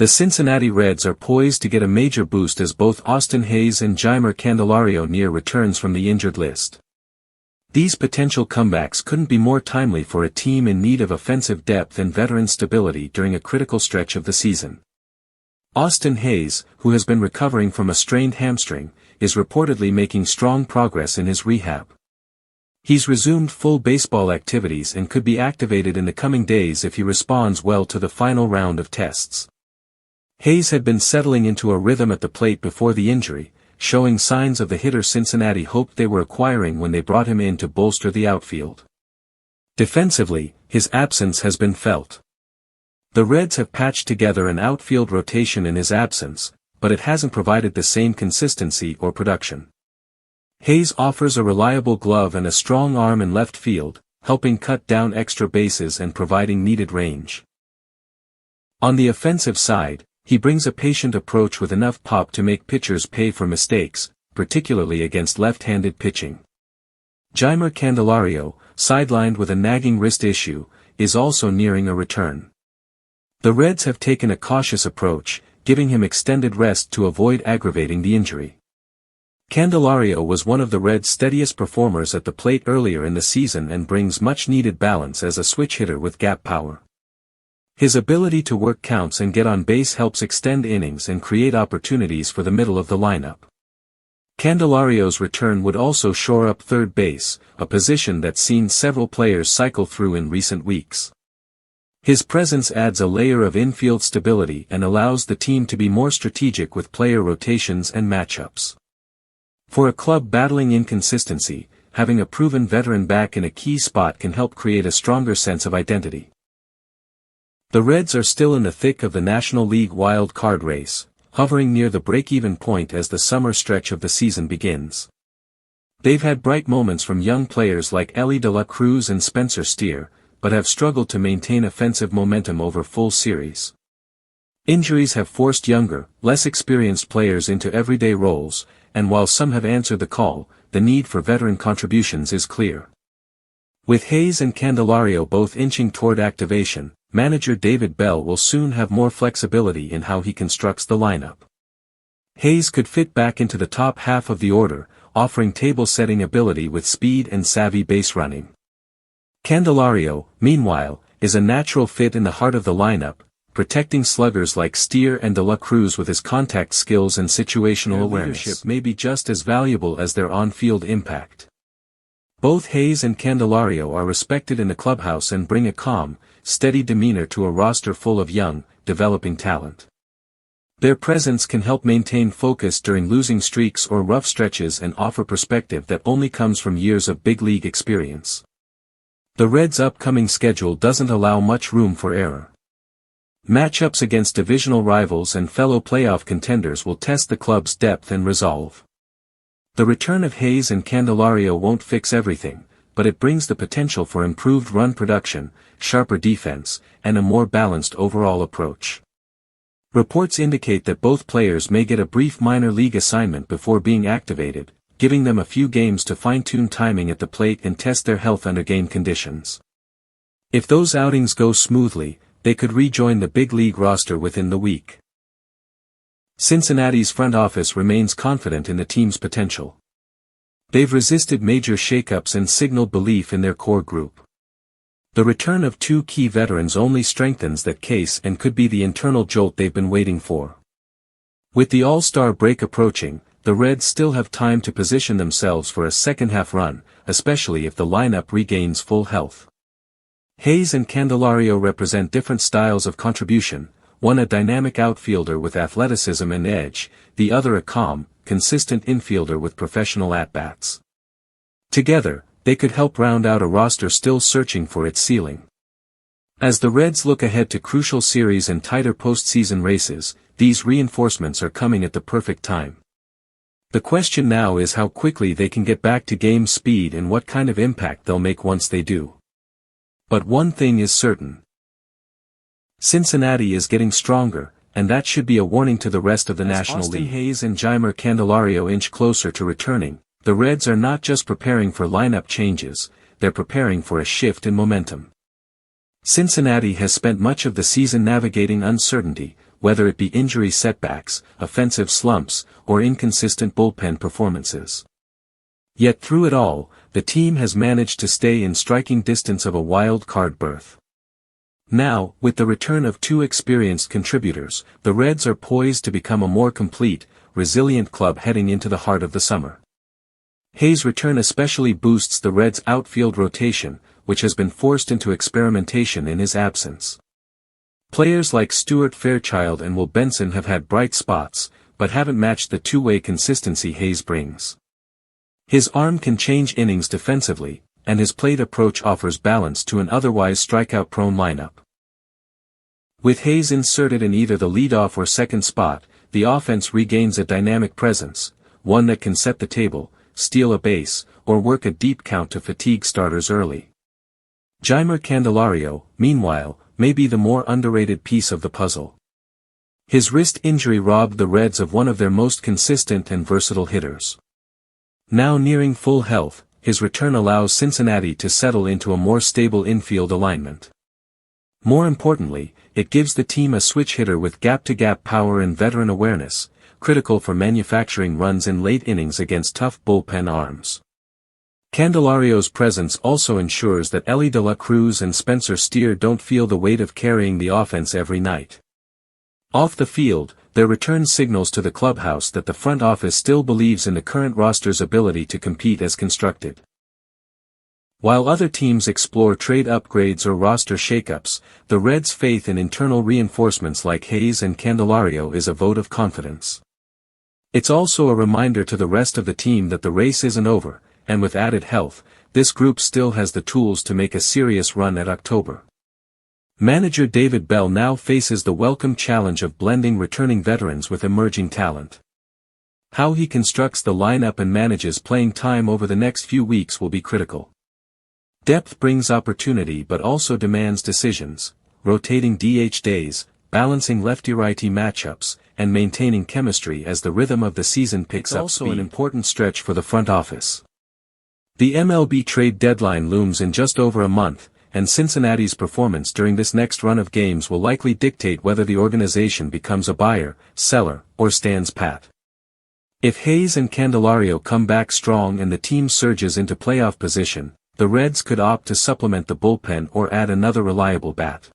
The Cincinnati Reds are poised to get a major boost as both Austin Hays and Jeimer Candelario near returns from the injured list. These potential comebacks couldn't be more timely for a team in need of offensive depth and veteran stability during a critical stretch of the season. Austin Hays, who has been recovering from a strained hamstring, is reportedly making strong progress in his rehab. He's resumed full baseball activities and could be activated in the coming days if he responds well to the final round of tests. Hays had been settling into a rhythm at the plate before the injury, showing signs of the hitter Cincinnati hoped they were acquiring when they brought him in to bolster the outfield. Defensively, his absence has been felt. The Reds have patched together an outfield rotation in his absence, but it hasn't provided the same consistency or production. Hays offers a reliable glove and a strong arm in left field, helping cut down extra bases and providing needed range. On the offensive side, he brings a patient approach with enough pop to make pitchers pay for mistakes, particularly against left-handed pitching. Jeimer Candelario, sidelined with a nagging wrist issue, is also nearing a return. The Reds have taken a cautious approach, giving him extended rest to avoid aggravating the injury. Candelario was one of the Reds' steadiest performers at the plate earlier in the season and brings much-needed balance as a switch hitter with gap power. His ability to work counts and get on base helps extend innings and create opportunities for the middle of the lineup. Candelario's return would also shore up third base, a position that's seen several players cycle through in recent weeks. His presence adds a layer of infield stability and allows the team to be more strategic with player rotations and matchups. For a club battling inconsistency, having a proven veteran back in a key spot can help create a stronger sense of identity. The Reds are still in the thick of the National League wild card race, hovering near the break-even point as the summer stretch of the season begins. They've had bright moments from young players like Elly De La Cruz and Spencer Steer, but have struggled to maintain offensive momentum over full series. Injuries have forced younger, less experienced players into everyday roles, and while some have answered the call, the need for veteran contributions is clear. With Hays and Candelario both inching toward activation, manager David Bell will soon have more flexibility in how he constructs the lineup. Hays could fit back into the top half of the order, offering table-setting ability with speed and savvy base running. Candelario, meanwhile, is a natural fit in the heart of the lineup, protecting sluggers like Steer and De La Cruz with his contact skills and situational awareness. Leadership may be just as valuable as their on-field impact. Both Hays and Candelario are respected in the clubhouse and bring a calm, steady demeanor to a roster full of young, developing talent. Their presence can help maintain focus during losing streaks or rough stretches and offer perspective that only comes from years of big league experience. The Reds' upcoming schedule doesn't allow much room for error. Matchups against divisional rivals and fellow playoff contenders will test the club's depth and resolve. The return of Hays and Candelario won't fix everything, but it brings the potential for improved run production, sharper defense, and a more balanced overall approach. Reports indicate that both players may get a brief minor league assignment before being activated, giving them a few games to fine-tune timing at the plate and test their health under game conditions. If those outings go smoothly, they could rejoin the big league roster within the week. Cincinnati's front office remains confident in the team's potential. They've resisted major shakeups and signaled belief in their core group. The return of two key veterans only strengthens that case and could be the internal jolt they've been waiting for. With the All-Star break approaching, the Reds still have time to position themselves for a second-half run, especially if the lineup regains full health. Hays and Candelario represent different styles of contribution, one a dynamic outfielder with athleticism and edge, the other a calm, consistent infielder with professional at-bats. Together, they could help round out a roster still searching for its ceiling. As the Reds look ahead to crucial series and tighter postseason races, these reinforcements are coming at the perfect time. The question now is how quickly they can get back to game speed and what kind of impact they'll make once they do. But one thing is certain. Cincinnati is getting stronger, and that should be a warning to the rest of the National League. As Austin Hays and Jeimer Candelario inch closer to returning, the Reds are not just preparing for lineup changes, they're preparing for a shift in momentum. Cincinnati has spent much of the season navigating uncertainty, whether it be injury setbacks, offensive slumps, or inconsistent bullpen performances. Yet through it all, the team has managed to stay in striking distance of a wild card berth. Now, with the return of two experienced contributors, the Reds are poised to become a more complete, resilient club heading into the heart of the summer. Hayes' return especially boosts the Reds' outfield rotation, which has been forced into experimentation in his absence. Players like Stuart Fairchild and Will Benson have had bright spots, but haven't matched the two-way consistency Hayes brings. His arm can change innings defensively, and his plate approach offers balance to an otherwise strikeout-prone lineup. With Hayes inserted in either the leadoff or second spot, the offense regains a dynamic presence, one that can set the table, steal a base, or work a deep count to fatigue starters early. Jeimer Candelario, meanwhile, may be the more underrated piece of the puzzle. His wrist injury robbed the Reds of one of their most consistent and versatile hitters. Now nearing full health, his return allows Cincinnati to settle into a more stable infield alignment. More importantly, it gives the team a switch hitter with gap-to-gap power and veteran awareness, critical for manufacturing runs in late innings against tough bullpen arms. Candelario's presence also ensures that Elly De La Cruz and Spencer Steer don't feel the weight of carrying the offense every night. Off the field, their return signals to the clubhouse that the front office still believes in the current roster's ability to compete as constructed. While other teams explore trade upgrades or roster shakeups, the Reds' faith in internal reinforcements like Hayes and Candelario is a vote of confidence. It's also a reminder to the rest of the team that the race isn't over, and with added health, this group still has the tools to make a serious run at October. Manager David Bell now faces the welcome challenge of blending returning veterans with emerging talent. How he constructs the lineup and manages playing time over the next few weeks will be critical. Depth brings opportunity but also demands decisions, rotating DH days, balancing lefty-righty matchups, and maintaining chemistry as the rhythm of the season picks up speed. Also an important stretch for the front office. The MLB trade deadline looms in just over a month, and Cincinnati's performance during this next run of games will likely dictate whether the organization becomes a buyer, seller, or stands pat. If Hayes and Candelario come back strong and the team surges into playoff position, the Reds could opt to supplement the bullpen or add another reliable bat.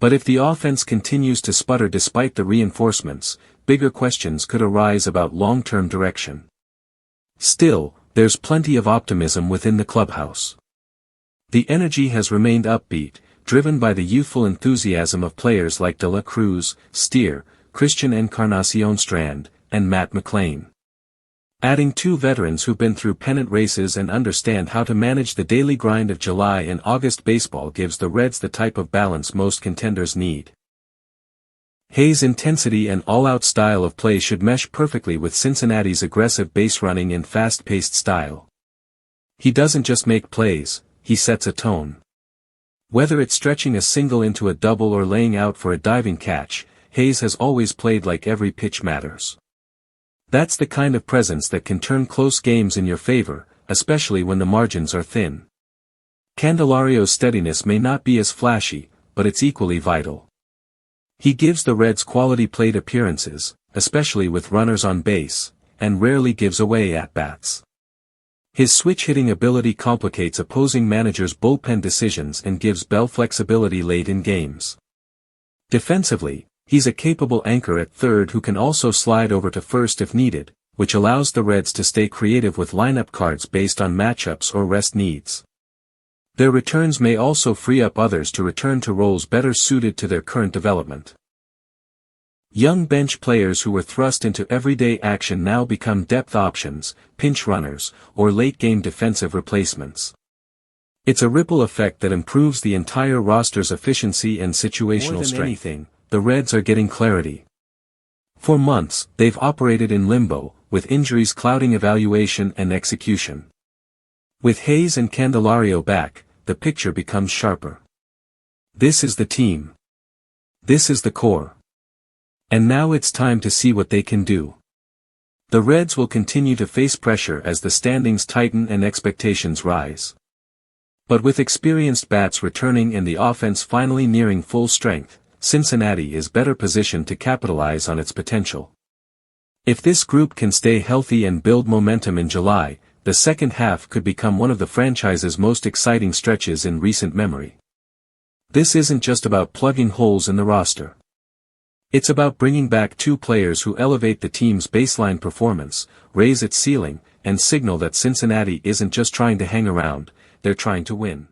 But if the offense continues to sputter despite the reinforcements, bigger questions could arise about long-term direction. Still, there's plenty of optimism within the clubhouse. The energy has remained upbeat, driven by the youthful enthusiasm of players like De La Cruz, Steer, Christian Encarnacion Strand, and Matt McLain. Adding two veterans who've been through pennant races and understand how to manage the daily grind of July and August baseball gives the Reds the type of balance most contenders need. Hayes' intensity and all-out style of play should mesh perfectly with Cincinnati's aggressive base running and fast-paced style. He doesn't just make plays, he sets a tone. Whether it's stretching a single into a double or laying out for a diving catch, Hayes has always played like every pitch matters. That's the kind of presence that can turn close games in your favor, especially when the margins are thin. Candelario's steadiness may not be as flashy, but it's equally vital. He gives the Reds quality plate appearances, especially with runners on base, and rarely gives away at-bats. His switch-hitting ability complicates opposing managers' bullpen decisions and gives Bell flexibility late in games. Defensively, he's a capable anchor at third who can also slide over to first if needed, which allows the Reds to stay creative with lineup cards based on matchups or rest needs. Their returns may also free up others to return to roles better suited to their current development. Young bench players who were thrust into everyday action now become depth options, pinch runners, or late-game defensive replacements. It's a ripple effect that improves the entire roster's efficiency and situational strength. More than anything, the Reds are getting clarity. For months, they've operated in limbo, with injuries clouding evaluation and execution. With Hayes and Candelario back, the picture becomes sharper. This is the team. This is the core. And now it's time to see what they can do. The Reds will continue to face pressure as the standings tighten and expectations rise. But with experienced bats returning and the offense finally nearing full strength, Cincinnati is better positioned to capitalize on its potential. If this group can stay healthy and build momentum in July, the second half could become one of the franchise's most exciting stretches in recent memory. This isn't just about plugging holes in the roster. It's about bringing back two players who elevate the team's baseline performance, raise its ceiling, and signal that Cincinnati isn't just trying to hang around, they're trying to win.